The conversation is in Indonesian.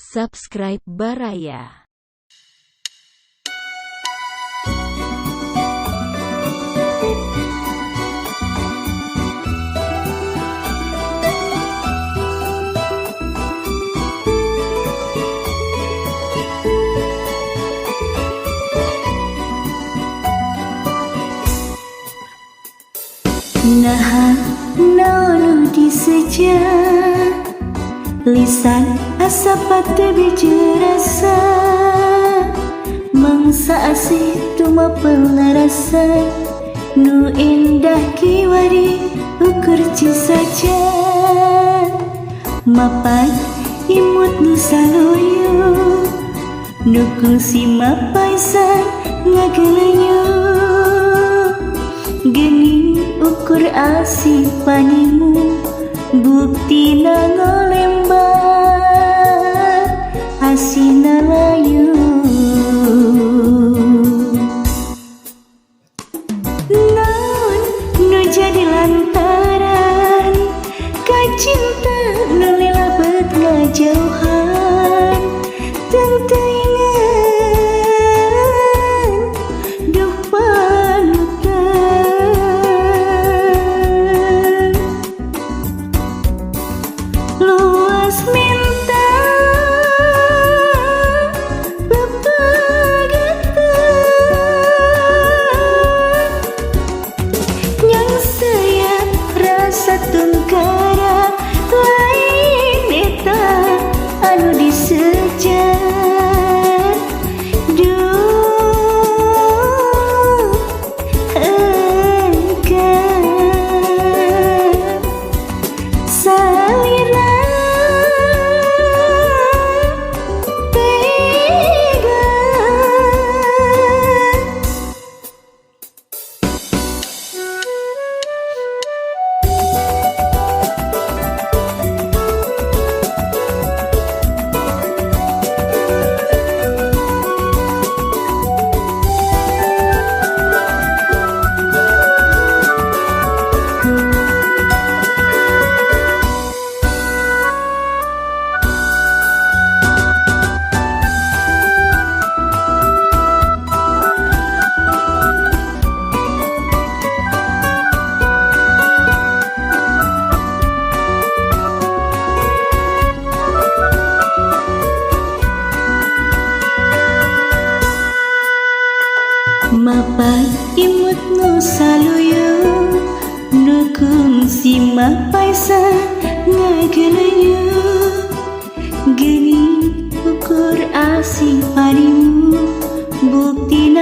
Subscribe Baraya. Nah, naon diseja lisan asa pate bijerasa mangsa asih tumapel rasa nu indah kiwari ukur saja mapai imut nu saluyu nu kungsi mapaisan ngagelenyu geni ukur asih panimu bukti ngolembar asina layu naon nu jadi lantaran kacinta nu lilabet ngajauhan teu inget duh panutan luas minta bepagatan yang saya rasa tungkara lain eta anu disejar duh engkau salira tega mapai imut nu saluyu nu kungsi mapaisan ngagelenyu geni ukur asih panimu bukti